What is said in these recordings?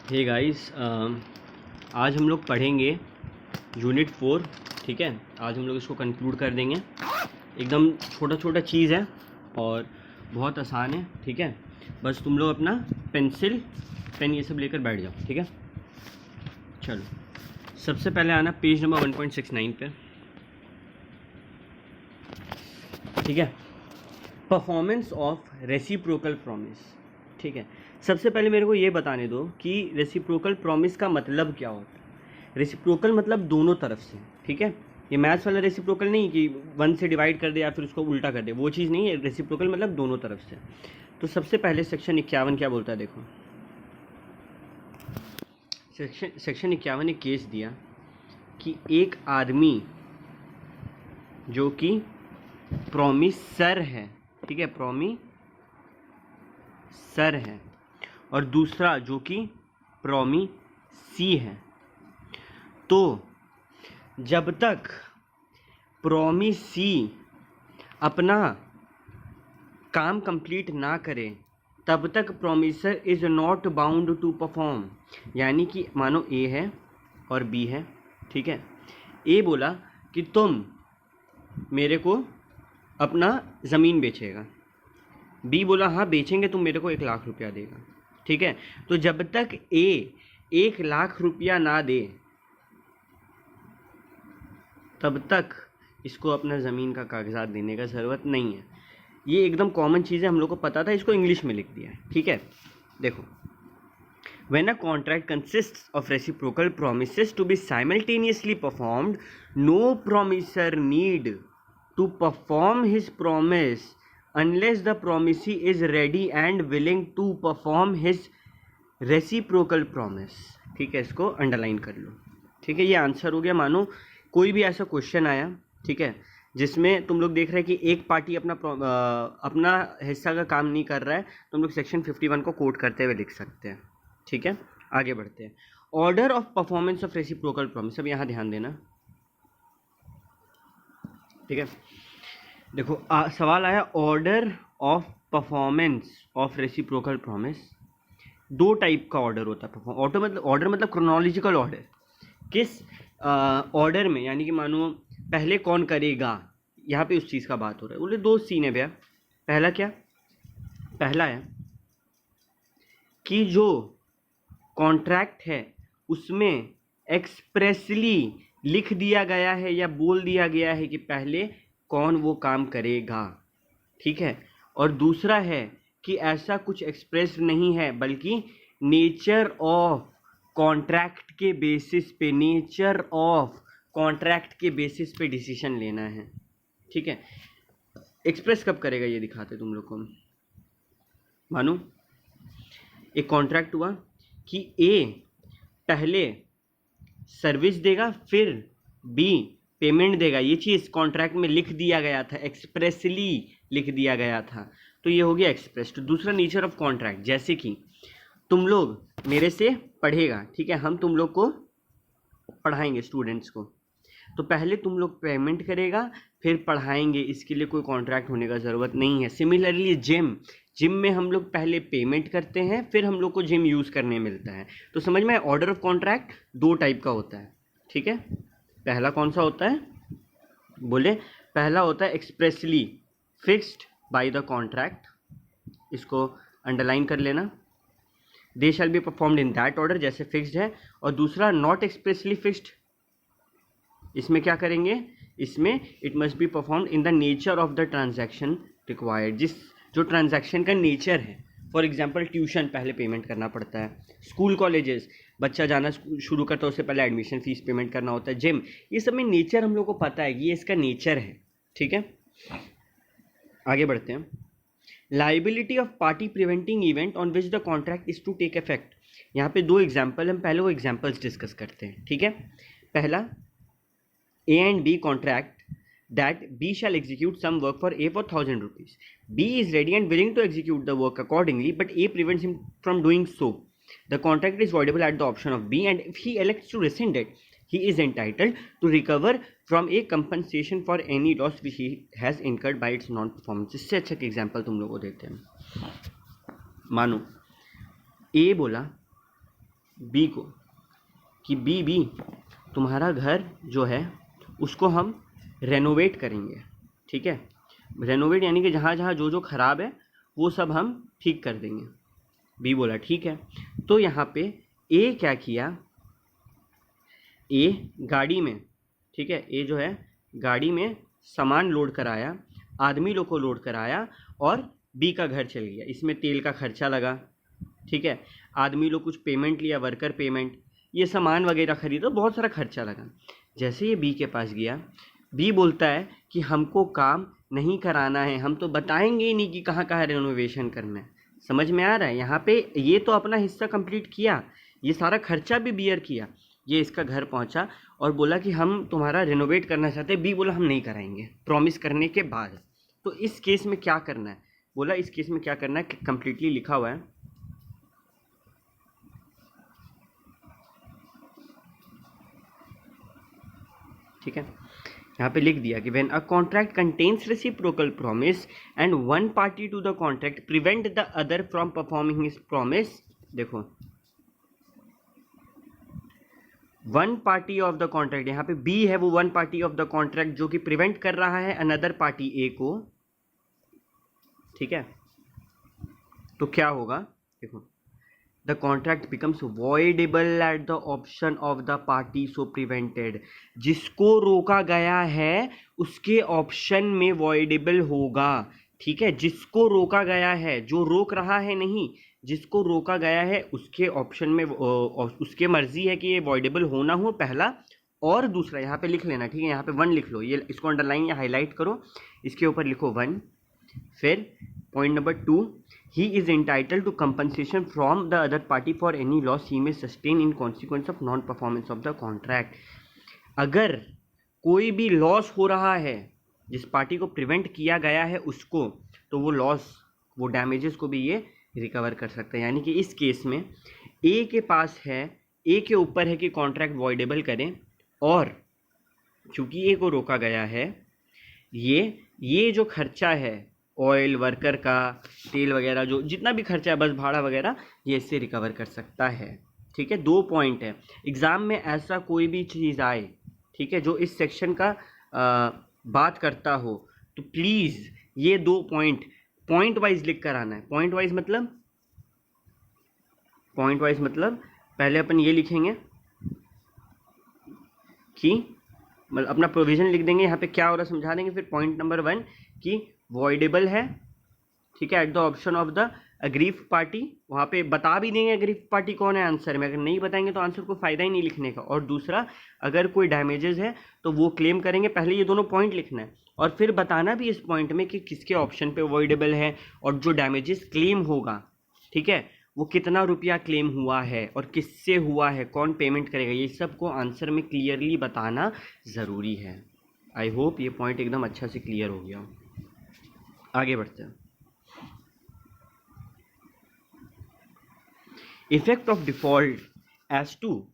Hey guys, आज हम लोग पढ़ेंगे यूनिट 4। ठीक है, आज हम लोग इसको कंक्लूड कर देंगे। एकदम छोटा छोटा चीज़ है और बहुत आसान है। ठीक है, बस तुम लोग अपना पेंसिल पेन ये सब लेकर बैठ जाओ। ठीक है, चलो सबसे पहले आना पेज नंबर 1.69 पे। ठीक है, परफॉर्मेंस ऑफ रेसिप्रोकल प्रॉमिस। ठीक है, सबसे पहले मेरे को ये बताने दो कि रेसिप्रोकल प्रॉमिस का मतलब क्या होता है। रेसिप्रोकल मतलब दोनों तरफ से। ठीक है, ये मैथ्स वाला रेसिप्रोकल नहीं कि 1 से डिवाइड कर दे या फिर उसको उल्टा कर दे, वो चीज़ नहीं है। रेसिप्रोकल मतलब दोनों तरफ से। तो सबसे पहले सेक्शन 51 क्या बोलता है, देखो। सेक्शन 51 ने केस दिया कि एक आदमी जो कि प्रॉमिसर है, ठीक है, प्रॉमिसर है, और दूसरा जो कि प्रॉमिसी है, तो जब तक प्रॉमिसी अपना काम कंप्लीट ना करे तब तक promisor is not bound to perform. यानी कि मानो ए है और बी है। ठीक है, ए बोला कि तुम मेरे को अपना ज़मीन बेचेगा, बी बोला हाँ बेचेंगे, तुम मेरे को 1 लाख रुपया देगा। ठीक है, तो जब तक ए 1 लाख रुपया ना दे तब तक इसको अपना ज़मीन का कागजात देने का ज़रूरत नहीं है। ये एकदम कॉमन चीज़ है, हम लोग को पता था, इसको इंग्लिश में लिख दिया है। ठीक है, देखो, when a contract consists of reciprocal promises to be simultaneously performed, no promisor need to perform his promise unless the promisee is ready and willing to perform his reciprocal promise। ठीक है, इसको अंडरलाइन कर लो। ठीक है, ये answer हो गया। मानो कोई भी ऐसा क्वेश्चन आया, ठीक है, जिसमें तुम लोग देख रहे हैं कि एक पार्टी अपना हिस्सा का काम नहीं कर रहा है, तुम लोग सेक्शन 51 को कोट करते हुए लिख सकते हैं। ठीक है, आगे बढ़ते हैं। Order of performance of reciprocal promise, अब यहाँ ध्यान देना। ठीक है, देखो सवाल आया order of performance of reciprocal promise. 2 type का ऑर्डर होता है। ऑर्डर मतलब क्रोनोलॉजिकल ऑर्डर। किस ऑर्डर में, यानी कि मानो पहले कौन करेगा, यहाँ पे उस चीज़ का बात हो रहा है। बोले 2 सीन है भैया। पहला क्या, पहला है कि जो कॉन्ट्रैक्ट है उसमें एक्सप्रेसली लिख दिया गया है या बोल दिया गया है कि पहले कौन वो काम करेगा। ठीक है, और दूसरा है कि ऐसा कुछ एक्सप्रेस नहीं है, बल्कि नेचर ऑफ कॉन्ट्रैक्ट के बेसिस पे, नेचर ऑफ कॉन्ट्रैक्ट के बेसिस पे डिसीजन लेना है। ठीक है, एक्सप्रेस कब करेगा ये दिखाते तुम लोग को। मानो एक कॉन्ट्रैक्ट हुआ कि ए पहले सर्विस देगा फिर बी पेमेंट देगा। ये चीज़ कॉन्ट्रैक्ट में लिख दिया गया था, एक्सप्रेसली लिख दिया गया था, तो ये हो गया एक्सप्रेस। तो दूसरा नेचर ऑफ कॉन्ट्रैक्ट, जैसे कि तुम लोग मेरे से पढ़ेगा, ठीक है, हम तुम लोग को पढ़ाएंगे स्टूडेंट्स को, तो पहले तुम लोग पेमेंट करेगा फिर पढ़ाएंगे, इसके लिए कोई कॉन्ट्रैक्ट होने का ज़रूरत नहीं है। सिमिलरली जिम में हम लोग पहले पेमेंट करते हैं फिर हम लोग को जिम यूज़ करने मिलता है। तो समझ में, ऑर्डर ऑफ कॉन्ट्रैक्ट 2 टाइप का होता है। ठीक है, पहला कौन सा होता है, बोले पहला होता है expressly fixed by the contract, इसको अंडरलाइन कर लेना। They shall be performed in that order, जैसे फिक्स्ड है। और दूसरा नॉट एक्सप्रेसली फिक्स्ड, इसमें क्या करेंगे, इसमें it must be performed in the nature of the transaction required, जो ट्रांजैक्शन का नेचर है। फॉर एग्जांपल ट्यूशन पहले पेमेंट करना पड़ता है, स्कूल कॉलेजेस बच्चा जाना शुरू करता है उससे पहले एडमिशन फीस पेमेंट करना होता है, जिम, ये सब में नेचर हम लोग को पता है, ये इसका नेचर है। ठीक है, आगे बढ़ते हैं। Liability of party preventing event on which the contract is to take effect. यहाँ पे 2 एग्जाम्पल, हम पहले वो एग्जाम्पल्स डिस्कस करते हैं। ठीक है, पहला A and B contract that B shall execute some work for A for 1,000 rupees. B is ready and willing to execute the work accordingly, but A prevents him from doing so. The contract is voidable at the option of B, and if he elects to rescind it, he is entitled to recover from A compensation for any loss which he has incurred by its non-performance. इससे अच्छा example तुम लोग को देते हैं। मानो A बोला B को कि बी तुम्हारा घर जो है उसको हम रेनोवेट करेंगे, ठीक है। रेनोवेट यानी कि जहाँ जहाँ जो जो ख़राब है वो सब हम ठीक कर देंगे। बी बोला ठीक है। तो यहाँ पे ए क्या किया, ए गाड़ी में, ठीक है, ए जो है गाड़ी में सामान लोड कराया, आदमी लोग को लोड कराया और बी का घर चल गया। इसमें तेल का खर्चा लगा, ठीक है, आदमी लोग कुछ पेमेंट लिया, वर्कर पेमेंट, ये सामान वगैरह खरीदा, बहुत सारा खर्चा लगा। जैसे ये बी के पास गया, बी बोलता है कि हमको काम नहीं कराना है, हम तो बताएंगे ही नहीं कि कहाँ कहाँ रेनोवेशन करना है। समझ में आ रहा है? यहाँ पे ये तो अपना हिस्सा कंप्लीट किया, ये सारा खर्चा भी बियर किया। ये इसका घर पहुँचा और बोला कि हम तुम्हारा रेनोवेट करना चाहते हैं। बी बोला हम नहीं कराएंगे, प्रॉमिस करने के बाद। तो इस केस में क्या करना है? बोला इस केस में क्या करना है, कंप्लीटली लिखा हुआ है, ठीक है, यहाँ पे लिख दिया कि when a contract contains reciprocal promise and one party to the contract prevent the other from performing his promise, देखो one party of the contract, यहाँ पे बी है वो one party of the contract जो कि प्रिवेंट कर रहा है अनदर पार्टी ए को, ठीक है। तो क्या होगा, देखो the contract becomes voidable at the option of the party so prevented. जिसको रोका गया है उसके ऑप्शन में वॉइडेबल होगा, ठीक है। जिसको रोका गया है, जो रोक रहा है नहीं, जिसको रोका गया है उसके ऑप्शन में उसके मर्जी है कि ये वॉइडेबल होना हो, पहला। और दूसरा यहाँ पे लिख लेना, ठीक है, यहाँ पे 1 लिख लो, ये इसको अंडरलाइन या हाईलाइट करो, इसके ऊपर लिखो 1। फिर point number 2, he is entitled to compensation from the other party for any loss he may sustain in consequence of non performance of the contract। अगर कोई भी लॉस हो रहा है जिस पार्टी को प्रिवेंट किया गया है उसको, तो वो लॉस, वो डैमेजेस को भी ये रिकवर कर सकता है। यानी कि इस केस में ए के पास है, ए के ऊपर है कि कॉन्ट्रैक्ट वॉइडेबल करें, और चूंकि ए को रोका गया है, ये जो खर्चा है ऑयल, वर्कर का, तेल वगैरह, जो जितना भी खर्चा है, बस भाड़ा वगैरह, ये इससे रिकवर कर सकता है, ठीक है। 2 पॉइंट है, एग्ज़ाम में ऐसा कोई भी चीज़ आए, ठीक है, जो इस सेक्शन का बात करता हो, तो प्लीज़ ये 2 पॉइंट वाइज लिख कर आना है। पॉइंट वाइज मतलब पहले अपन ये लिखेंगे कि मतलब अपना प्रोविज़न लिख देंगे, यहाँ पे क्या हो रहा है समझा देंगे। फिर पॉइंट नंबर 1 कि वॉइडेबल है, ठीक है, at the option of the aggrieved party, वहाँ पे बता भी देंगे अग्रीव पार्टी कौन है आंसर में। अगर नहीं बताएंगे तो आंसर को फ़ायदा ही नहीं लिखने का। और दूसरा, अगर कोई डैमेजेस है तो वो क्लेम करेंगे। पहले ये दोनों पॉइंट लिखना है और फिर बताना भी इस पॉइंट में कि किसके ऑप्शन पे वॉइडेबल है और जो डैमेजेस क्लेम होगा, ठीक है, वो कितना रुपया क्लेम हुआ है और किससे हुआ है, कौन पेमेंट करेगा, ये सब को आंसर में क्लियरली बताना ज़रूरी है। आई होप ये पॉइंट एकदम अच्छा से क्लियर हो गया। आगे बढ़ते हैं। Effect of default as to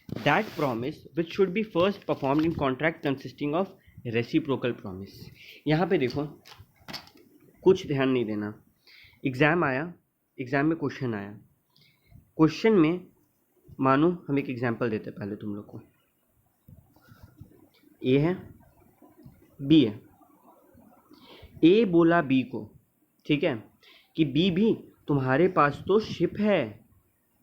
that promise which should be first performed in contract consisting of reciprocal promise. यहाँ पे देखो, कुछ ध्यान नहीं देना। एग्ज़ाम आया, एग्ज़ाम में क्वेश्चन आया, क्वेश्चन में मानो हम एक एग्जांपल देते हैं पहले तुम लोग को। ए है, बी है, ए बोला बी को, ठीक है, कि बी भी तुम्हारे पास तो शिप है,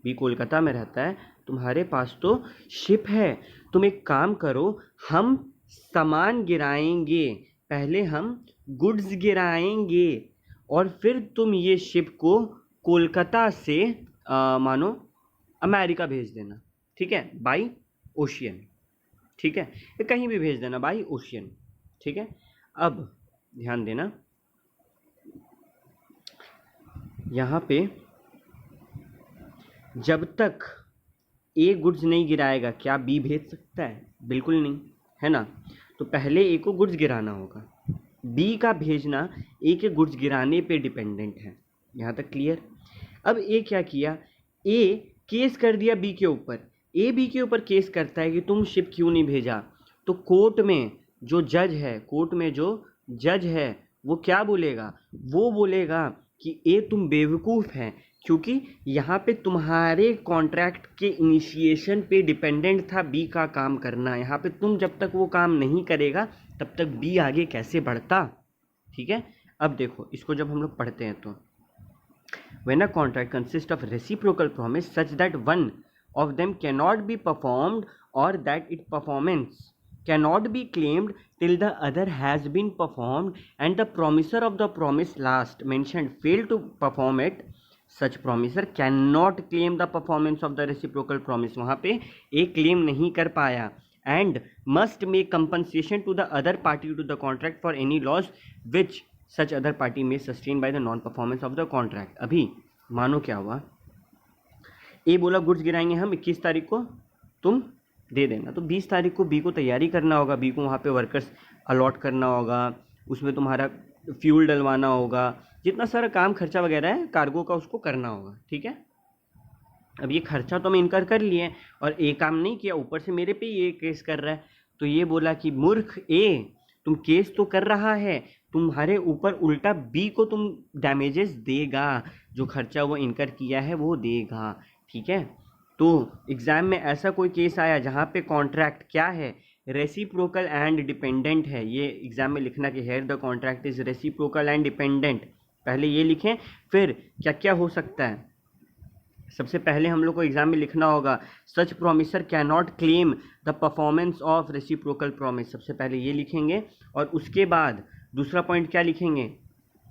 बी कोलकाता में रहता है, तुम्हारे पास तो शिप है, तुम एक काम करो, हम सामान गिराएंगे, पहले हम गुड्स गिराएंगे और फिर तुम ये शिप को कोलकाता से मानो अमेरिका भेज देना, ठीक है, बाई ओशियन, ठीक है, या कहीं भी भेज देना बाई ओशियन, ठीक है। अब ध्यान देना, यहाँ पे जब तक ए गुड्स नहीं गिराएगा क्या बी भेज सकता है? बिल्कुल नहीं, है ना। तो पहले ए को गुड्स गिराना होगा, बी का भेजना ए के गुड्स गिराने पे डिपेंडेंट है। यहाँ तक क्लियर। अब ए क्या किया, ए केस कर दिया बी के ऊपर, ए बी के ऊपर केस करता है कि तुम शिप क्यों नहीं भेजा। तो कोर्ट में जो जज है, कोर्ट में जो जज है वो क्या बोलेगा, वो बोलेगा कि ए तुम बेवकूफ़ हैं, क्योंकि यहाँ पे तुम्हारे कॉन्ट्रैक्ट के इनिशिएशन पे डिपेंडेंट था बी का काम करना। यहाँ पे तुम जब तक वो काम नहीं करेगा तब तक बी आगे कैसे बढ़ता। ठीक है, अब देखो इसको जब हम लोग पढ़ते हैं तो when a contract consists of reciprocal promise such that one of them cannot be performed or that its performance cannot be claimed till the other has been performed and the promiser of the promise last mentioned failed to perform it, such promiser cannot claim the performance of the reciprocal promise। वहाँ पे एक claim नहीं कर पाया and must make compensation to the other party to the contract for any loss which such other party may sustain by the non performance of the contract। अभी मानो क्या हुआ, ए बोला गुड्स गिराएंगे हम 21 तारीख को, तुम दे देना। तो 20 तारीख को बी को तैयारी करना होगा, बी को वहाँ पे वर्कर्स अलॉट करना होगा, उसमें तुम्हारा फ्यूल डलवाना होगा, जितना सारा काम खर्चा वगैरह है कार्गो का उसको करना होगा। ठीक है, अब ये खर्चा तो मैं इनकर कर लिए और ए काम नहीं किया, ऊपर से मेरे पे ये केस कर रहा है। तो ये बोला कि मूर्ख ए, तुम केस तो कर रहा है, तुम्हारे ऊपर उल्टा बी को तुम डैमेजेस देगा, जो खर्चा वो इनकर किया है वो देगा। ठीक है, तो एग्ज़ाम में ऐसा कोई केस आया जहाँ पे कॉन्ट्रैक्ट क्या है, रेसिप्रोकल एंड डिपेंडेंट है। ये एग्ज़ाम में लिखना कि here the contract is reciprocal and dependent, पहले ये लिखें। फिर क्या क्या हो सकता है, सबसे पहले हम लोग को एग्जाम में लिखना होगा such promisor can not claim the performance of reciprocal promise, सबसे पहले ये लिखेंगे। और उसके बाद दूसरा पॉइंट क्या लिखेंगे,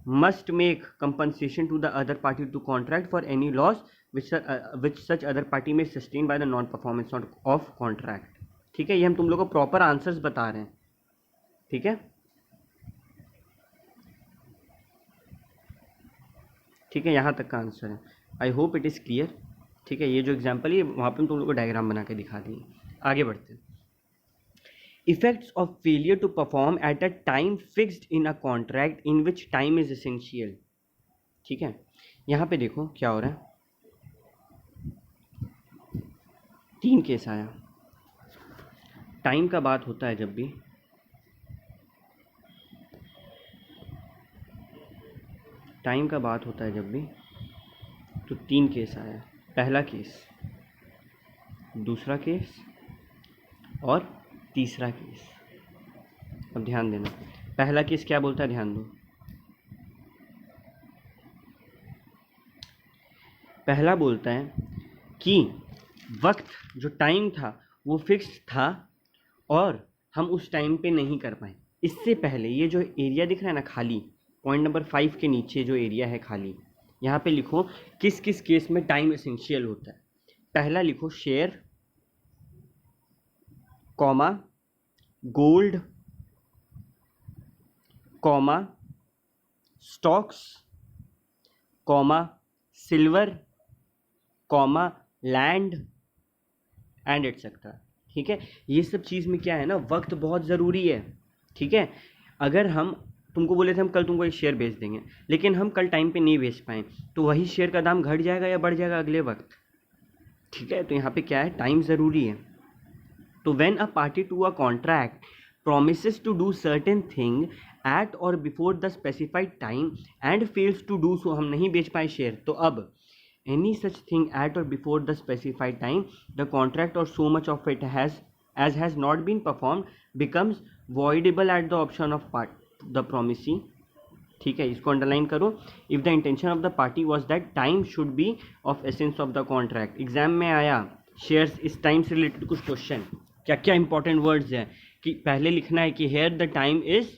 must make compensation to the other party to contract for any loss which such other party may sustain by the non performance of contract. ठीक है, ये हम तुम लोग को प्रॉपर आंसर्स बता रहे हैं। ठीक है, ठीक है, यहाँ तक का आंसर है। I hope it is clear. ठीक है, ये जो एग्जाम्पल है वहाँ पर तुम लोग को डायग्राम बना के दिखा दिए। आगे बढ़ते हैं। Effects of failure to perform at a time fixed in a contract in which time is essential. ठीक है, यहाँ पे देखो क्या हो रहा है, 3 केस आया। टाइम का बात होता है जब भी, टाइम का बात होता है जब भी, तो 3 केस आया। पहला केस, दूसरा केस और तीसरा केस। अब ध्यान देना, पहला केस क्या बोलता है, ध्यान दो। पहला बोलता है कि वक्त जो टाइम था वो फिक्स था और हम उस टाइम पे नहीं कर पाए। इससे पहले ये जो एरिया दिख रहा है ना खाली, पॉइंट नंबर 5 के नीचे जो एरिया है खाली, यहाँ पे लिखो किस किस केस में टाइम एसेंशियल होता है। पहला लिखो share, comma gold, comma stocks, comma silver, comma land and etcetera. ठीक है, ये सब चीज़ में क्या है ना, वक्त बहुत ज़रूरी है। ठीक है, अगर हम तुमको बोले थे हम कल तुमको एक शेयर बेच देंगे, लेकिन हम कल टाइम पे नहीं बेच पाए, तो वही शेयर का दाम घट जाएगा या बढ़ जाएगा अगले वक्त। ठीक है, तो यहाँ पे क्या है, टाइम ज़रूरी है। तो when a party to a contract promises to do certain thing at or before the specified time and fails to do so, हम नहीं बेच पाए शेयर, तो अब any such thing at or before the specified time the contract or so much of it has not been performed becomes voidable at the option of the promisee। ठीक है, इसको underline करो। If the intention of the party was that time should be of essence of the contract. Exam में आया shares, इस time से related कुछ question, क्या क्या इंपॉर्टेंट वर्ड्स हैं कि पहले लिखना है कि here the time is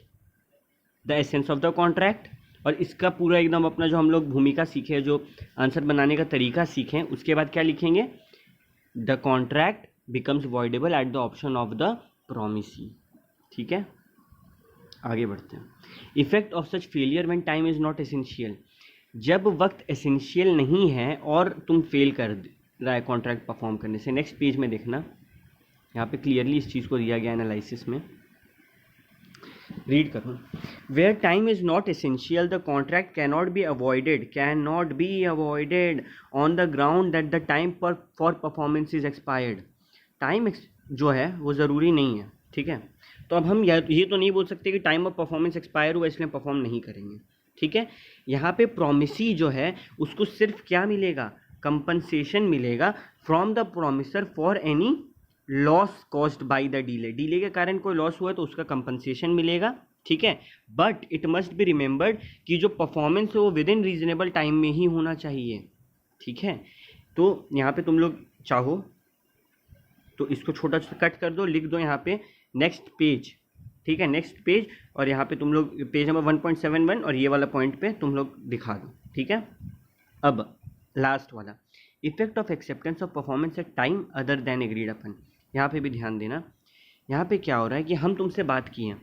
the essence of the contract, और इसका पूरा एकदम अपना जो हम लोग भूमिका सीखे, जो आंसर बनाने का तरीका सीखें, उसके बाद क्या लिखेंगे, the contract becomes voidable at the option of the promisee. ठीक है, आगे बढ़ते हैं। Effect of such failure when time is not essential, जब वक्त एसेंशियल नहीं है और तुम फेल कर रहा है कॉन्ट्रैक्ट परफॉर्म करने से। नेक्स्ट पेज में देखना, यहाँ पे क्लियरली इस चीज़ को दिया गया एनालिसिस में, रीड करो। Where time is not essential the contract can not be avoided on the ground that the time for performance is expired. Time जो है वो ज़रूरी नहीं है। ठीक है, तो अब हम ये तो नहीं बोल सकते कि टाइम ऑफ परफॉर्मेंस एक्सपायर हुआ इसलिए परफॉर्म नहीं करेंगे। ठीक है। यहाँ पे प्रोमिसी जो है उसको सिर्फ क्या मिलेगा, कंपनसेशन मिलेगा from the promisor for any loss caused by the delay. Delay के कारण कोई लॉस हुआ तो उसका कंपनसेशन मिलेगा, ठीक है। But it must be remembered कि जो परफॉर्मेंस है वो विद इन रीजनेबल टाइम में ही होना चाहिए, ठीक है। तो यहाँ पे तुम लोग चाहो तो इसको छोटा छोटा कट कर दो, लिख दो यहाँ पे नेक्स्ट पेज, ठीक है, नेक्स्ट पेज, और यहाँ पे तुम लोग पेज नंबर 1.71 और ये वाला पॉइंट पे तुम लोग दिखा दो, ठीक है। अब लास्ट वाला, effect of acceptance of performance at time other than agreed upon. यहाँ पे भी ध्यान देना, यहाँ पे क्या हो रहा है कि हम तुमसे बात किए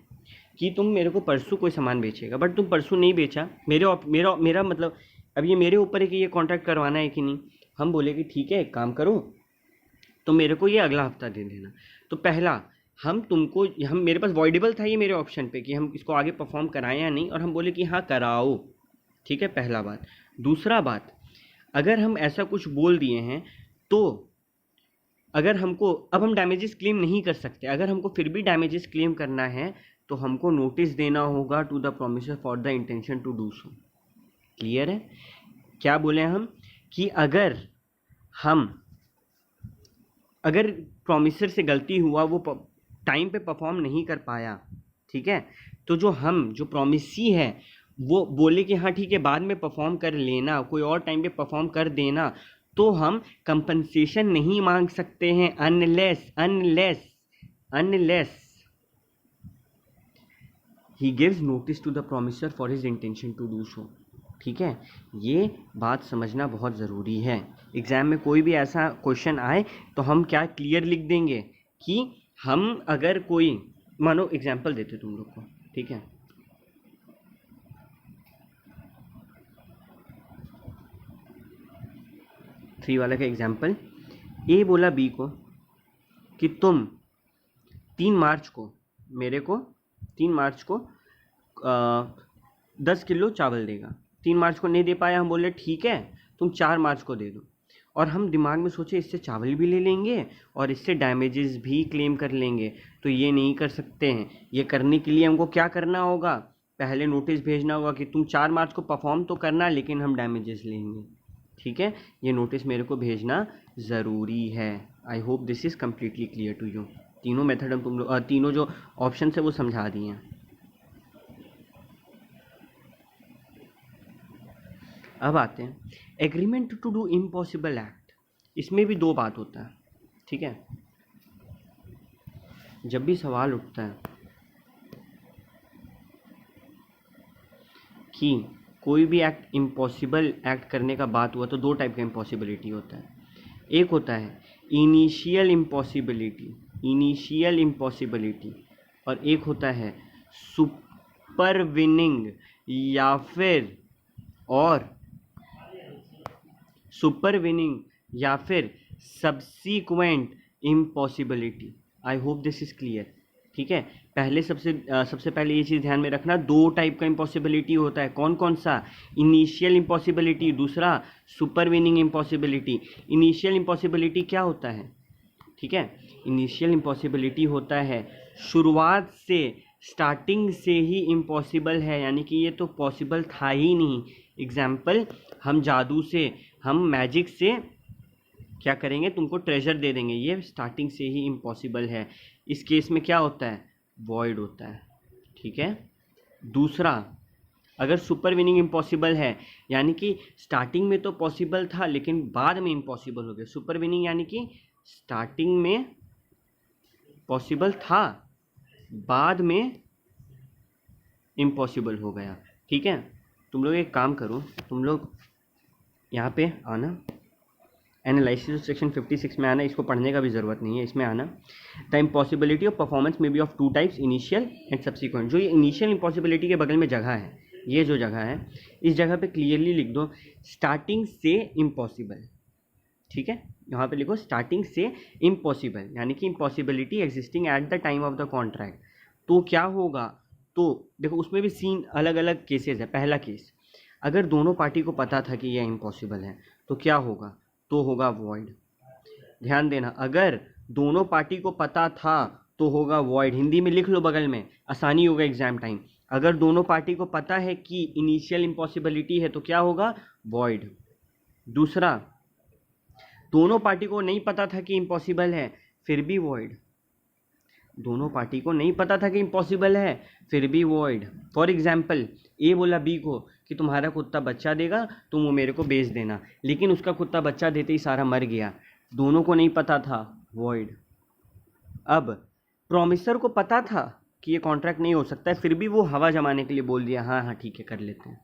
कि तुम मेरे को परसों कोई सामान बेचेगा, बट तुम परसों नहीं बेचा, मेरा मतलब अब ये मेरे ऊपर है कि ये कॉन्ट्रैक्ट करवाना है कि नहीं। हम बोले कि ठीक है एक काम करो, तो मेरे को ये अगला हफ्ता दे देना। तो पहला हम मेरे पास वॉइडेबल था ये मेरे ऑप्शन पे कि हम इसको आगे परफॉर्म कराएं या नहीं, और हम बोले कि हाँ कराओ, ठीक है, पहला बात। दूसरा बात, अगर हम ऐसा कुछ बोल दिए हैं तो अगर हमको अब हम डैमेजेस क्लेम नहीं कर सकते, अगर हमको फिर भी डैमेजेस क्लेम करना है तो हमको नोटिस देना होगा to the promisor for the intention to do so. Clear है? क्या बोले हम कि अगर प्रोमिसर से गलती हुआ, वो टाइम पे परफॉर्म नहीं कर पाया, ठीक है, तो जो प्रोमिसी है वो बोले कि हाँ ठीक है बाद में परफॉर्म कर लेना, कोई और टाइम पे परफॉर्म कर देना, तो हम कंपनसेशन नहीं मांग सकते हैं unless he gives notice to the promisor for his intention to do so, ठीक है। ये बात समझना बहुत ज़रूरी है। एग्ज़ाम में कोई भी ऐसा क्वेश्चन आए तो हम क्या क्लियर लिख देंगे कि हम अगर कोई, मानो एग्जाम्पल देते तुम लोग को, ठीक है, थ्री वाला का एग्जाम्पल, ए बोला बी को कि तुम 3 मार्च को मेरे को 3 मार्च को 10 किलो चावल देगा। 3 मार्च को नहीं दे पाया, हम बोले ठीक है तुम 4 मार्च को दे दो, और हम दिमाग में सोचे इससे चावल भी ले लेंगे और इससे डैमेजेस भी क्लेम कर लेंगे। तो ये नहीं कर सकते हैं। ये करने के लिए हमको क्या करना होगा, पहले नोटिस भेजना होगा कि तुम 4 मार्च को परफॉर्म तो करना लेकिन हम डैमेजेस लेंगे, ठीक है। ये नोटिस मेरे को भेजना ज़रूरी है। I hope this is completely clear to you. तीनों मेथड हम तुम लोग तीनों जो ऑप्शन है वो समझा दिए हैं। अब आते हैं agreement to do impossible act. इसमें भी 2 बात होता है, ठीक है। जब भी सवाल उठता है कि कोई भी एक्ट इम्पॉसिबल एक्ट करने का बात हुआ तो 2 टाइप का इम्पॉसिबिलिटी होता है। एक होता है इनिशियल इम्पॉसिबिलिटी और एक होता है सुपरविनिंग या फिर subsequent impossibility. I hope this is clear, ठीक है। पहले सबसे पहले ये चीज़ ध्यान में रखना, 2 टाइप का इम्पॉसिबिलिटी होता है। कौन कौन सा? इनिशियल इम्पॉसिबिलिटी, दूसरा सुपरविनिंग इम्पॉसिबिलिटी। इनिशियल इम्पॉसिबिलिटी क्या होता है, ठीक है, इनिशियल इम्पॉसिबिलिटी होता है शुरुआत से, स्टार्टिंग से ही इम्पॉसिबल है, यानी कि ये तो पॉसिबल था ही नहीं। एग्जाम्पल, हम जादू से, हम मैजिक से क्या करेंगे, तुमको ट्रेजर दे देंगे, ये स्टार्टिंग से ही इम्पॉसिबल है। इस केस में क्या होता है, वॉइड होता है, ठीक है। दूसरा, अगर सुपर विनिंग इम्पॉसिबल है, यानी कि स्टार्टिंग में तो पॉसिबल था लेकिन बाद में इम्पॉसिबल हो गया। सुपर विनिंग यानी कि स्टार्टिंग में पॉसिबल था, बाद में इम्पॉसिबल हो गया, ठीक है। तुम लोग एक काम करो, तुम लोग यहाँ पे आना, एनालिसिस सेक्शन 56 में आना, इसको पढ़ने का भी ज़रूरत नहीं है, इसमें आना। द इम्पॉसिबिलिटी ऑफ परफॉर्मेंस में be of 2 types, initial and subsequent. जो ये इनिशियल इम्पॉसिबिलिटी के बगल में जगह है, ये जो जगह है, इस जगह पे क्लियरली लिख दो स्टार्टिंग से इम्पॉसिबल, ठीक है। यहाँ पे लिखो स्टार्टिंग से इम्पॉसिबल, यानी कि impossibility existing eight the time of the contract. तो क्या होगा, तो देखो उसमें भी सीन अलग अलग केसेस है। पहला केस, अगर दोनों पार्टी को पता था कि यह इम्पॉसिबल है तो क्या होगा, तो होगा वॉइड। ध्यान देना, अगर दोनों पार्टी को पता था तो होगा वॉइड। हिंदी में लिख लो बगल में, आसानी होगा एग्जाम टाइम। अगर दोनों पार्टी को पता है कि इनिशियल इम्पॉसिबिलिटी है तो क्या होगा, वॉइड। दूसरा, दोनों पार्टी को नहीं पता था कि इम्पॉसिबल है फिर भी वॉइड। दोनों पार्टी को नहीं पता था कि इम्पॉसिबल है फिर भी वॉइड। फॉर एग्जाम्पल, ए बोला बी को कि तुम्हारा कुत्ता बच्चा देगा, तुम वो मेरे को बेच देना, लेकिन उसका कुत्ता बच्चा देते ही सारा मर गया। दोनों को नहीं पता था, वॉइड। अब प्रॉमिसर को पता था कि ये कॉन्ट्रैक्ट नहीं हो सकता है, फिर भी वो हवा जमाने के लिए बोल दिया हाँ हाँ ठीक है कर लेते हैं।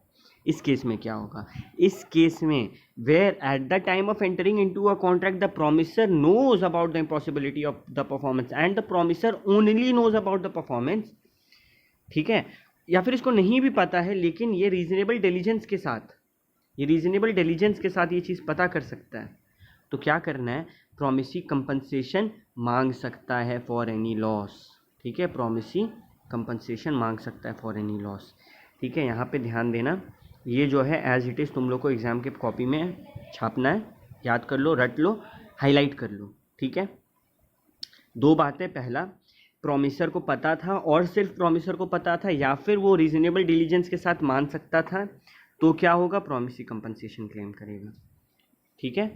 इस केस में क्या होगा, इस केस में where at the time of entering into a contract the promisor knows about the impossibility of the performance and the promisor only knows about the performance, ठीक है, या फिर इसको नहीं भी पता है लेकिन ये रीजनेबल डिलीजेंस के साथ, ये चीज़ पता कर सकता है, तो क्या करना है, प्रोमिसी कंपनसेशन मांग सकता है फॉर एनी लॉस, ठीक है, प्रोमिसी कंपनसेशन मांग सकता है फॉर एनी लॉस, ठीक है। यहाँ पे ध्यान देना, ये जो है एज इट इज़ तुम लोग को एग्ज़ाम के कॉपी में छापना है, याद कर लो, रट लो, हाईलाइट कर लो, ठीक है। दो बातें, पहला प्रोमिसर को पता था और सिर्फ प्रोमिसर को पता था, या फिर वो रीजनेबल डिलीजेंस के साथ मान सकता था, तो क्या होगा, प्रोमिसी कंपनसेशन क्लेम करेगा, ठीक है।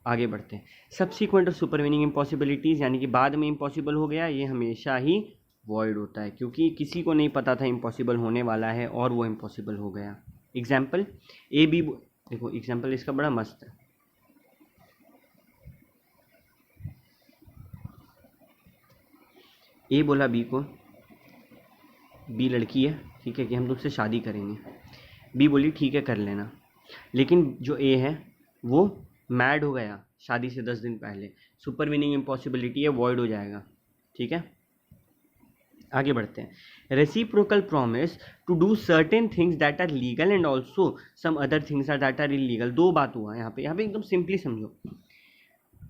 आगे बढ़ते हैं। सब्सिक्वेंट और सुपरवीनिंग इम्पॉसिबिलिटीज़, यानी कि बाद में इम्पॉसिबल हो गया, ये हमेशा ही वॉइड होता है क्योंकि किसी को नहीं पता था इम्पॉसिबल होने वाला है और वो इम्पॉसिबल हो गया। एग्जाम्पल, ए बी, देखो एग्जाम्पल इसका बड़ा मस्त है। ए बोला बी को, बी लड़की है, ठीक है, कि हम तुझसे शादी करेंगे। बी बोली ठीक है कर लेना, लेकिन जो ए है वो मैड हो गया शादी से 10 दिन पहले, सुपरवीनिंग इम्पॉसिबिलिटी है, वॉइड हो जाएगा, ठीक है। आगे बढ़ते हैं। Reciprocal promise to do certain things that are legal and also some other things are that are illegal. दो बात हुआ यहाँ पे एकदम सिंपली समझो।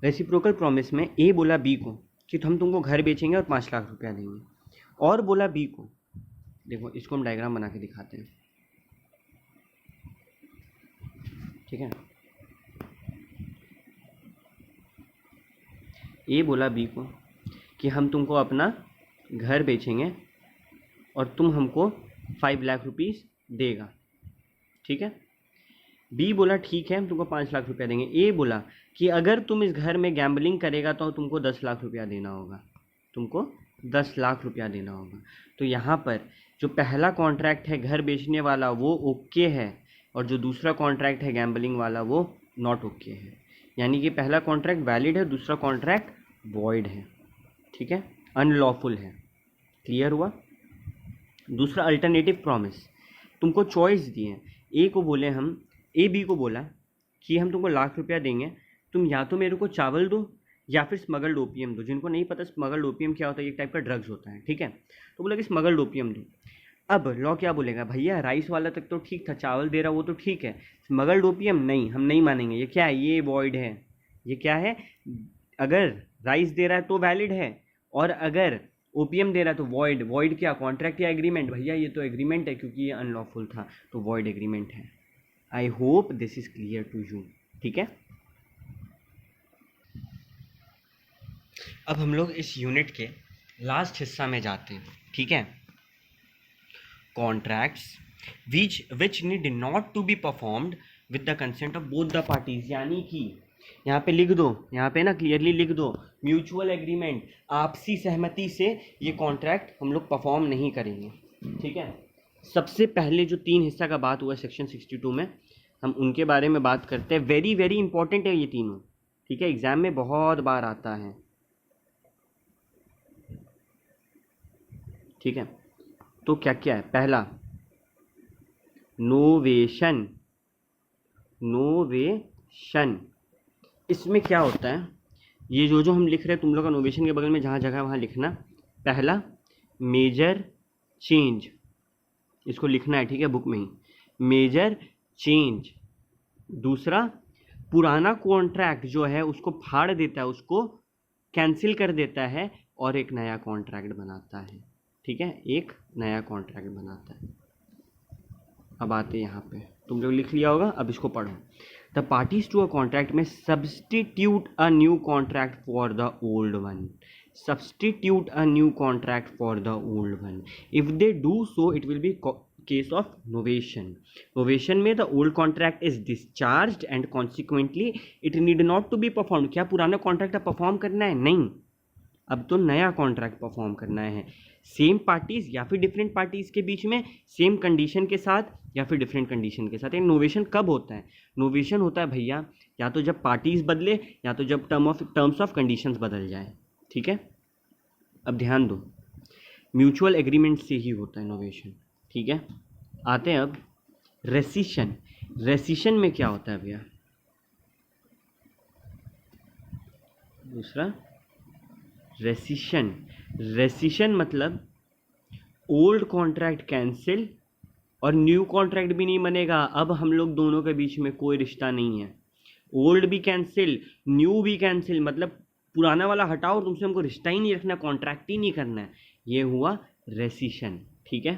रेसिप्रोकल प्रॉमिस में ए बोला बी को कि हम तुमको घर बेचेंगे और 5 लाख रुपया देंगे, और बोला बी को, देखो इसको हम डायग्राम बना के दिखाते हैं, ठीक है। ए बोला बी को कि हम तुमको अपना घर बेचेंगे और तुम हमको 5 लाख रुपीस देगा, ठीक है। बी बोला ठीक है हम तुमको 5 लाख रुपया देंगे। ए बोला कि अगर तुम इस घर में गैम्बलिंग करेगा तो तुमको 10 लाख रुपया देना होगा, तुमको 10 लाख रुपया देना होगा। तो यहाँ पर जो पहला कॉन्ट्रैक्ट है घर बेचने वाला वो ओके है, और जो दूसरा कॉन्ट्रैक्ट है गैम्बलिंग वाला वो नॉट ओके है, यानी कि पहला कॉन्ट्रैक्ट वैलिड है, दूसरा कॉन्ट्रैक्ट वॉइड है, ठीक है, अनलॉफुल है। क्लियर हुआ। दूसरा अल्टरनेटिव प्रॉमिस, तुमको चॉइस दी है, ए को बोले हम, ए बी को बोला कि हम तुमको लाख रुपया देंगे, तुम या तो मेरे को चावल दो या फिर स्मगल्ड ओपीएम दो। जिनको नहीं पता स्मगल्ड ओपीएम क्या होता है, एक टाइप का ड्रग्स होता है, ठीक है, तो बोला कि स्मगल्ड ओपीएम दो। अब लॉ क्या बोलेगा, भैया राइस वाला तक तो ठीक था, चावल दे रहा वो तो ठीक है, स्मगल्ड ओपीएम नहीं, हम नहीं मानेंगे, ये क्या है, ये वॉइड है, ये क्या है, अगर राइस दे रहा है तो वैलिड है, और अगर ओपीएम दे रहा है तो वॉइड। वॉइड क्या, कॉन्ट्रैक्ट या एग्रीमेंट, भैया ये तो एग्रीमेंट है क्योंकि ये अनलॉफुल था, तो वॉइड एग्रीमेंट है। I hope this is clear to you, ठीक है। अब हम लोग इस यूनिट के लास्ट हिस्सा में जाते हैं, ठीक है। Contracts which need not to be performed with the consent of both the parties, यानी कि यहाँ पे लिख दो, यहाँ पे ना क्लियरली लिख दो, म्यूचुअल एग्रीमेंट, आपसी सहमति से ये कॉन्ट्रैक्ट हम लोग परफॉर्म नहीं करेंगे, ठीक है। सबसे पहले जो 3 हिस्सा का बात हुआ सेक्शन 62 में, हम उनके बारे में बात करते हैं। वेरी वेरी इंपॉर्टेंट है ये तीनों, ठीक है, एग्जाम में बहुत बार आता है, ठीक है। तो क्या क्या है, पहला नोवेशन, नोवेशन, इसमें क्या होता है, ये जो हम लिख रहे हैं तुम लोग का नोवेशन के बगल में जहाँ जगह वहाँ लिखना। पहला मेजर चेंज, इसको लिखना है, ठीक है, बुक में ही, मेजर चेंज। दूसरा पुराना कॉन्ट्रैक्ट जो है उसको फाड़ देता है, उसको कैंसिल कर देता है और एक नया कॉन्ट्रैक्ट बनाता है, ठीक है, एक नया कॉन्ट्रैक्ट बनाता है। अब आते यहाँ पे, तुम लोग लिख लिया होगा, अब इसको पढ़ो। The parties to a contract may substitute a new contract for the old one, substitute a new contract for the old one. If they do so, it will be case of novation. Novation में the old contract is discharged and consequently it need not to be performed. क्या पुराना contract अब perform करना है? नहीं, अब तो नया कॉन्ट्रैक्ट परफॉर्म करना है। सेम पार्टीज या फिर डिफरेंट पार्टीज के बीच में, सेम कंडीशन के साथ या फिर डिफरेंट कंडीशन के साथ। ये नोवेशन कब होता है? नोवेशन होता है भैया या तो जब पार्टीज बदले या तो जब टर्म्स ऑफ कंडीशंस बदल जाए। ठीक है, अब ध्यान दो, म्यूचुअल एग्रीमेंट से ही होता है नोवेशन। ठीक है, आते हैं अब रेसिशन। रेसिशन में क्या होता है भैया? दूसरा रेसिशन। रेसिशन मतलब ओल्ड कॉन्ट्रैक्ट कैंसिल और न्यू कॉन्ट्रैक्ट भी नहीं बनेगा। अब हम लोग दोनों के बीच में कोई रिश्ता नहीं है। ओल्ड भी कैंसिल, न्यू भी कैंसिल, मतलब पुराना वाला हटाओ, तुमसे हमको रिश्ता ही नहीं रखना, कॉन्ट्रैक्ट ही नहीं करना है। ये हुआ रेसिशन। ठीक है,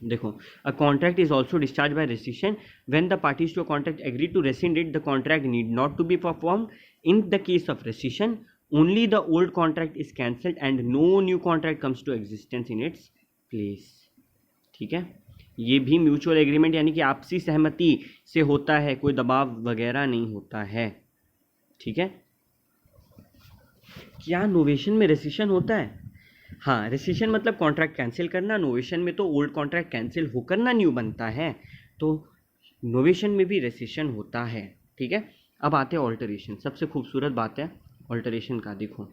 देखो, a contract is also discharge by rescission when the parties to a contract agree to rescind it, the contract need not to be performed. In the case of rescission only the old contract is cancelled and no new contract comes to existence in its place. ठीक है, ये भी mutual agreement यानी कि आपसी सहमति से होता है, कोई दबाव वगैरह नहीं होता है। ठीक है, क्या नोवेशन में रेसिशन होता है? हाँ, रेसिशन मतलब कॉन्ट्रैक्ट कैंसिल करना। नोवेशन में तो ओल्ड कॉन्ट्रैक्ट कैंसिल होकर ना न्यू बनता है, तो नोवेशन में भी रेसिशन होता है। ठीक है, अब आते हैं ऑल्टरेशन। सबसे खूबसूरत बात है ऑल्टरेशन का। देखो,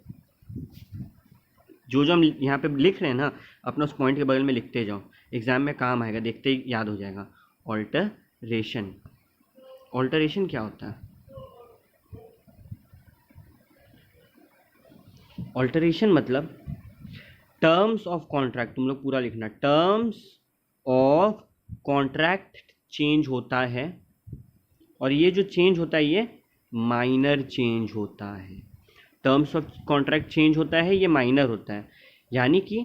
जो हम यहाँ पे लिख रहे हैं ना, अपना उस पॉइंट के बगल में लिखते जाओ, एग्जाम में काम आएगा, देखते ही याद हो जाएगा। ऑल्टरेशन। ऑल्टरेशन क्या होता है? ऑल्टरेशन मतलब टर्म्स ऑफ कॉन्ट्रैक्ट, तुम लोग पूरा लिखना, टर्म्स ऑफ कॉन्ट्रैक्ट चेंज होता है, और ये जो चेंज होता है ये माइनर चेंज होता है। टर्म्स ऑफ कॉन्ट्रैक्ट चेंज होता है, ये माइनर होता है। यानी कि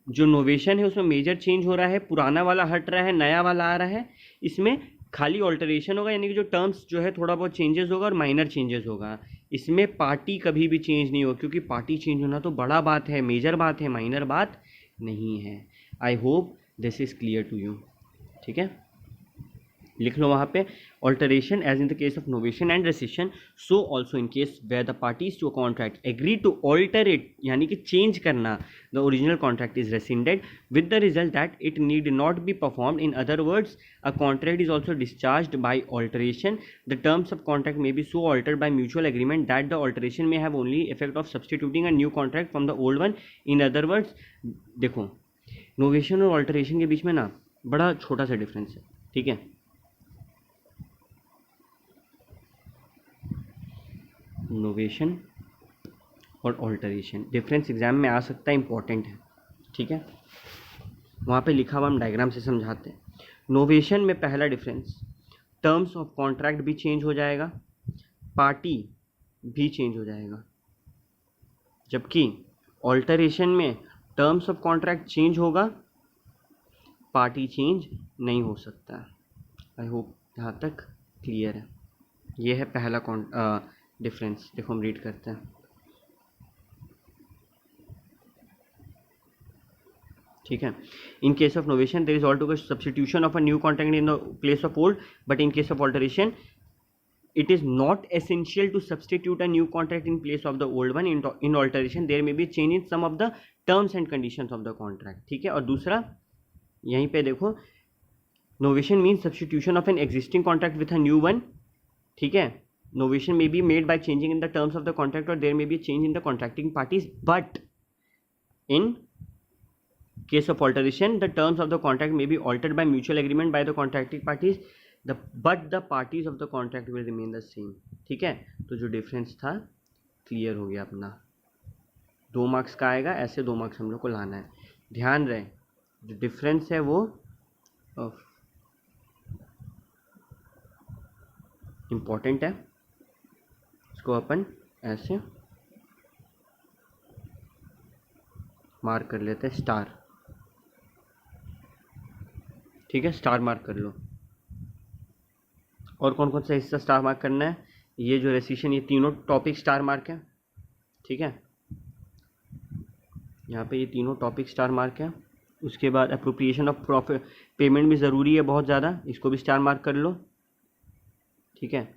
जो नोवेशन है उसमें मेजर चेंज हो रहा है, पुराना वाला हट रहा है, नया वाला आ रहा है। इसमें खाली ऑल्टरेशन होगा, यानी कि जो टर्म्स जो है थोड़ा बहुत चेंजेस होगा और माइनर चेंजेस होगा। इसमें पार्टी कभी भी चेंज नहीं होगा, क्योंकि पार्टी चेंज होना तो बड़ा बात है, मेजर बात है, माइनर बात नहीं है। I hope this is clear to you. ठीक है, लिख लो वहाँ पे, alteration as in the case of novation and rescission, so also in case where the parties to a contract agree to alter it, यानी कि चेंज करना, the original contract is rescinded with the result that it need not be performed. In other words, a contract is also discharged by alteration. The terms of contract may be so altered by mutual agreement that the alteration may have only effect of substituting a new contract from the old one. In other words, देखो, novation और alteration के बीच में ना बड़ा छोटा सा difference है। ठीक है, नोवेशन और ऑल्टरेशन डिफरेंस एग्जाम में आ सकता है, इंपॉर्टेंट है। ठीक है, वहाँ पे लिखा हुआ हम डायग्राम से समझाते हैं। नोवेशन में पहला डिफरेंस, टर्म्स ऑफ कॉन्ट्रैक्ट भी चेंज हो जाएगा, पार्टी भी चेंज हो जाएगा। जबकि ऑल्टरेशन में टर्म्स ऑफ कॉन्ट्रैक्ट चेंज होगा, पार्टी चेंज नहीं हो सकता। आई होप यहाँ तक क्लियर है। ये है पहला डिफरेंस। देखो, हम रीड करते हैं। ठीक है, in case of novation there is altogether substitution of a new contract in the place of old, but in case of alteration it is not essential to substitute a new contract in place of the old one. In alteration there may be change in some of the terms and conditions of the contract. ठीक है, और दूसरा यहीं पे देखो, novation means substitution of an existing contract with a new one. ठीक है, novation may be made by changing in the terms of the contract, or there may be a change in the contracting parties, but in case of alteration the terms of the contract may be altered by mutual agreement by the contracting parties, but the parties of the contract will remain the same. ठीक है, तो जो difference था clear हो गया अपना। 2 marks का आएगा, ऐसे 2 मार्क्स हम लोग को लाना है। ध्यान रहे, जो डिफरेंस है वो इम्पोर्टेंट है, इसको अपन ऐसे मार्क कर लेते हैं, स्टार। ठीक है, स्टार मार्क कर लो। और कौन कौन सा हिस्सा स्टार मार्क करना है? ये जो रेसिशन, ये तीनों टॉपिक स्टार मार्क है। ठीक है, यहाँ पे ये तीनों टॉपिक स्टार मार्क है। उसके बाद अप्रोप्रिएशन ऑफ प्रॉफिट पेमेंट भी ज़रूरी है बहुत ज़्यादा, इसको भी स्टार मार्क कर लो, ठीक है।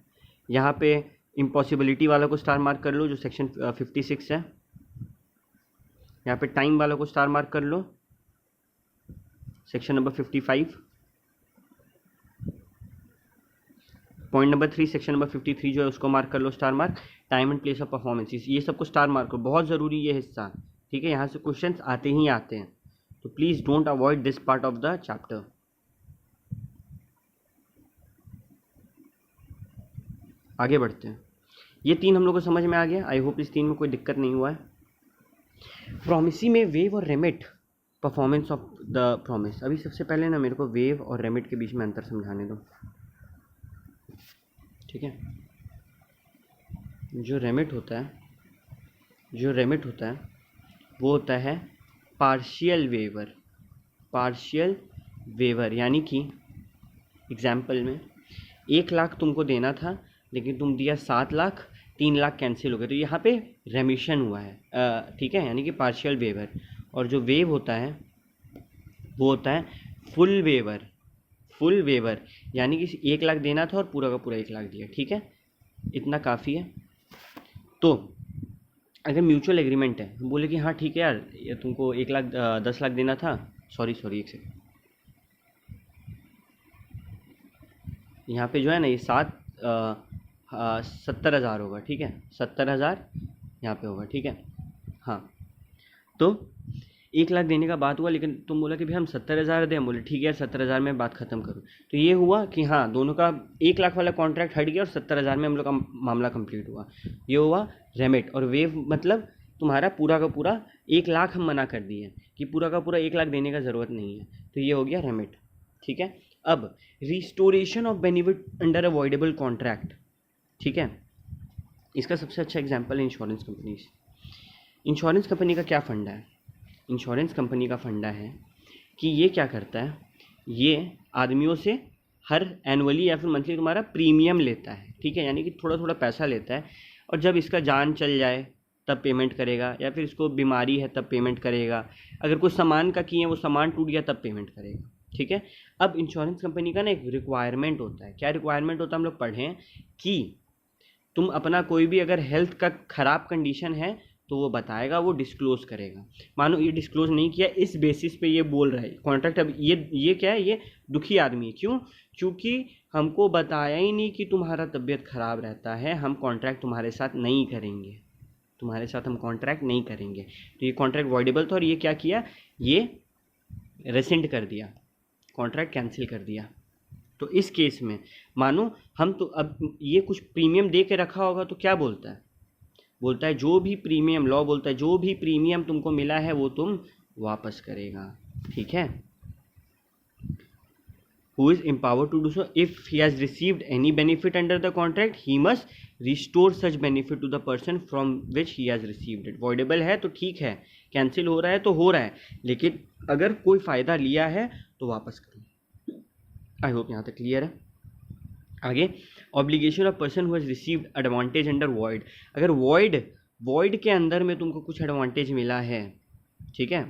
यहाँ पे इम्पॉसिबिलिटी वाला को स्टार मार्क कर लो जो सेक्शन 56 है। यहाँ पे टाइम वाला को स्टार मार्क कर लो, section number 55। Point number 3 section number 53 जो है उसको मार्क कर लो star mark. Time and place of performance, ये सबको स्टार मार्क करो, बहुत ज़रूरी ये हिस्सा, ठीक है। यहाँ से क्वेश्चंस आते ही आते हैं, तो please don't avoid this part of the chapter. आगे बढ़ते हैं। ये तीन हम लोग को समझ में आ गया, आई होप इस तीन में कोई दिक्कत नहीं हुआ है। प्रॉमिसी में वेव और remit, performance of the promise. अभी सबसे पहले ना मेरे को वेव और रेमिट के बीच में अंतर समझाने दो, ठीक है। जो रेमिट होता है वो होता है पार्शियल वेवर, यानी कि एग्जाम्पल में 1 लाख तुमको देना था लेकिन तुम दिया 7 लाख, 3 लाख कैंसिल हो गए, तो यहाँ पे रेमिशन हुआ है, ठीक है, यानी कि पार्शियल वेवर। और जो वेव होता है वो होता है फुल वेवर, यानी कि 1 लाख देना था और पूरा का पूरा 1 लाख दिया, ठीक है, इतना काफ़ी है। तो अगर म्यूचुअल एग्रीमेंट है, हम बोले कि हाँ ठीक है यार, ये तुमको 1 लाख 10 लाख देना था, सॉरी एक सेकंड, यहाँ पे जो है ना ये 70,000 होगा, ठीक है, 70,000 यहाँ पे होगा, ठीक है। हाँ, तो 1 लाख देने का बात हुआ, लेकिन तुम बोला कि भाई हम 70,000 दें, बोले ठीक है यार 70,000 में बात ख़त्म करूँ। तो ये हुआ कि हाँ दोनों का 1 लाख वाला कॉन्ट्रैक्ट हट गया और 70,000 में हम लोग का मामला कंप्लीट हुआ। ये हुआ रेमिट। और वेव मतलब तुम्हारा पूरा का पूरा 1 लाख हम मना कर दिए कि पूरा का पूरा 1 लाख देने का ज़रूरत नहीं है, तो ये हो गया रेमिट, ठीक है। अब restoration of benefit under avoidable contract, ठीक है, इसका सबसे अच्छा एग्जाम्पल है इंश्योरेंस कंपनीज। इंश्योरेंस कंपनी का क्या फंडा है? इंश्योरेंस कंपनी का फंडा है कि ये क्या करता है, ये आदमियों से हर एनुअली या फिर मंथली तुम्हारा प्रीमियम लेता है, ठीक है, यानी कि थोड़ा थोड़ा पैसा लेता है, और जब इसका जान चल जाए तब पेमेंट करेगा, या फिर इसको बीमारी है तब पेमेंट करेगा, अगर कोई सामान का किए वो सामान टूट गया तब पेमेंट करेगा, ठीक है। अब इंश्योरेंस कंपनी का ना एक रिक्वायरमेंट होता है, क्या रिक्वायरमेंट होता है हम लोग पढ़ें कि तुम अपना कोई भी अगर हेल्थ का ख़राब कंडीशन है तो वो बताएगा, वो डिस्क्लोज करेगा। मानो ये डिस्क्लोज नहीं किया, इस बेसिस पे ये बोल रहा है कॉन्ट्रैक्ट। अब ये क्या है, ये दुखी आदमी है, क्यों? क्योंकि हमको बताया ही नहीं कि तुम्हारा तबीयत ख़राब रहता है, हम कॉन्ट्रैक्ट तुम्हारे साथ नहीं करेंगे, तो ये कॉन्ट्रैक्ट वॉइडेबल था, और ये क्या किया, ये रेसेंड कर दिया, कॉन्ट्रैक्ट कैंसिल कर दिया। तो इस केस में मानो हम तो अब ये कुछ प्रीमियम दे के रखा होगा, तो क्या बोलता है जो भी प्रीमियम, लॉ बोलता है जो भी प्रीमियम तुमको मिला है वो तुम वापस करेगा, ठीक है। Who is empowered to do so? If he has received any benefit under the contract, he must restore such benefit to the person from which he has received it. Voidable है तो ठीक है, कैंसिल हो रहा है तो हो रहा है, लेकिन अगर कोई फ़ायदा लिया है तो वापस करो। आई होप यहाँ तक क्लियर है। आगे, obligation of person who has received advantage under void. अगर वॉइड के अंदर में तुमको कुछ एडवांटेज मिला है, ठीक है,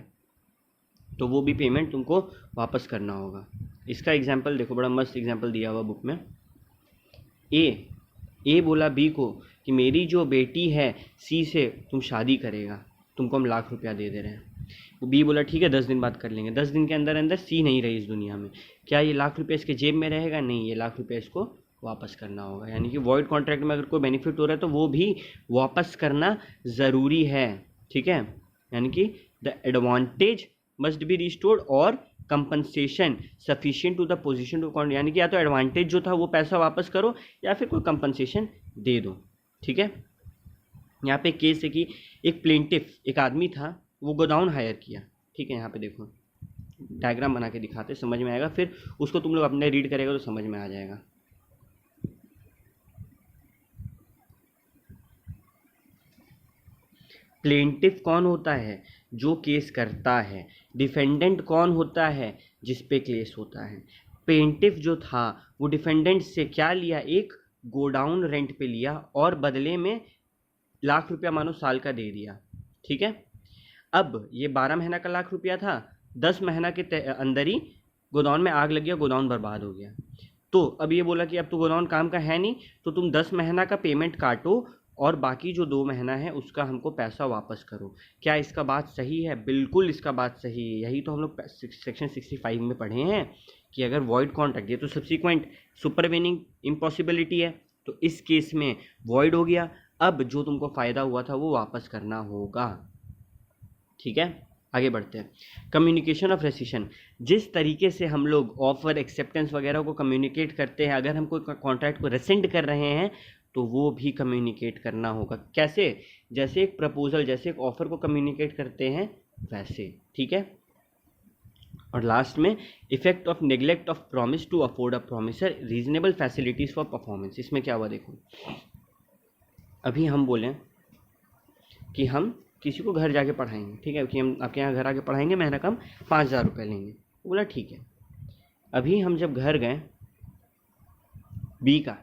तो वो भी पेमेंट तुमको वापस करना होगा। इसका एग्जाम्पल देखो, बड़ा मस्त एग्जाम्पल दिया हुआ बुक में। ए बोला बी को कि मेरी जो बेटी है सी से तुम शादी करेगा, तुमको हम लाख रुपया दे दे रहे हैं। वो बी बोला ठीक है 10 दिन बाद कर लेंगे। 10 दिन के अंदर सी नहीं रही इस दुनिया में, क्या ये लाख रुपया इसके जेब में रहेगा? नहीं, ये लाख रुपया इसको वापस करना होगा। यानी कि वॉइड कॉन्ट्रैक्ट में अगर कोई बेनिफिट हो रहा है तो वो भी वापस करना ज़रूरी है, ठीक है। यानी कि the advantage must be restored और compensation sufficient to the position to कॉन्ट, यानी कि या तो एडवांटेज जो था वो पैसा वापस करो या फिर कोई कंपनसेशन दे दो, ठीक है। यहाँ पे केस है कि एक प्लेंटिफ, एक आदमी था, वो गोडाउन हायर किया, ठीक है। यहाँ पे देखो डायग्राम बना के दिखाते, समझ में आएगा, फिर उसको तुम लोग अपने रीड करेगा तो समझ में आ जाएगा। प्लेंटिफ कौन होता है? जो केस करता है। डिफेंडेंट कौन होता है? जिस पे केस होता है। प्लेंटिफ जो था वो डिफेंडेंट से क्या लिया? एक गोडाउन रेंट पे लिया और बदले में लाख रुपया मानो साल का दे दिया, ठीक है। अब ये 12 महीना का लाख रुपया था, 10 महीना के अंदर ही गोदाउन में आग लग गया, गोदाउन बर्बाद हो गया। तो अब ये बोला कि अब तो गोदाउन काम का है नहीं, तो तुम 10 महीना का पेमेंट काटो और बाकी जो 2 महीना है उसका हमको पैसा वापस करो। क्या इसका बात सही है? बिल्कुल इसका बात सही है। यही तो हम लोग सेक्शन 65 में पढ़े हैं कि अगर वॉइड कॉन्ट्रैक्ट, ये तो सब्सिक्वेंट सुपरवेनिंग इम्पॉसिबिलिटी है, तो इस केस में वॉइड हो गया। अब जो तुमको फ़ायदा हुआ था वो वापस करना होगा। ठीक है, आगे बढ़ते हैं। कम्युनिकेशन ऑफ रेसिशन, जिस तरीके से हम लोग ऑफर एक्सेप्टेंस वगैरह को कम्युनिकेट करते हैं, अगर हम कोई कॉन्ट्रैक्ट को रेसेंड कर रहे हैं तो वो भी कम्युनिकेट करना होगा। कैसे? जैसे एक प्रपोजल, जैसे एक ऑफर को कम्युनिकेट करते हैं वैसे। ठीक है, और लास्ट में effect of neglect of promise to afford a promisor reasonable facilities for performance. इसमें क्या हुआ देखो, अभी हम बोलें कि हम किसी को घर जाके पढ़ाएंगे, ठीक है, कि हम आपके यहाँ घर आके पढ़ाएंगे, महीना का हम 5,000 रुपये लेंगे। बोला ठीक है। अभी हम जब घर गए बी का,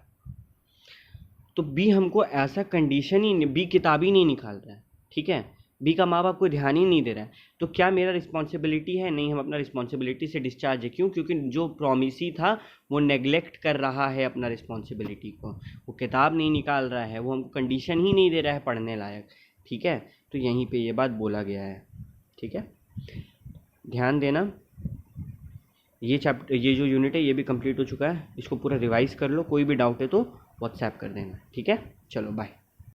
तो बी हमको ऐसा कंडीशन ही, बी किताब ही नहीं निकाल रहा है, ठीक है, बी का माँ बाप को ध्यान ही नहीं दे रहा है, तो क्या मेरा रिस्पॉन्सिबिलिटी है? नहीं, हम अपना रिस्पॉन्सिबिलिटी से डिस्चार्ज है। क्यों? क्योंकि जो प्रॉमिसी था वो नेग्लेक्ट कर रहा है अपना रिस्पॉन्सिबिलिटी को, वो किताब नहीं निकाल रहा है, वो हमको कंडीशन ही नहीं दे रहा है पढ़ने लायक। ठीक है, तो यहीं पे ये बात बोला गया है। ठीक है, ध्यान देना। ये चैप्टर, ये जो यूनिट है ये भी कंप्लीट हो चुका है, इसको पूरा रिवाइज कर लो। कोई भी डाउट है तो व्हाट्सएप कर देना। ठीक है, चलो बाय।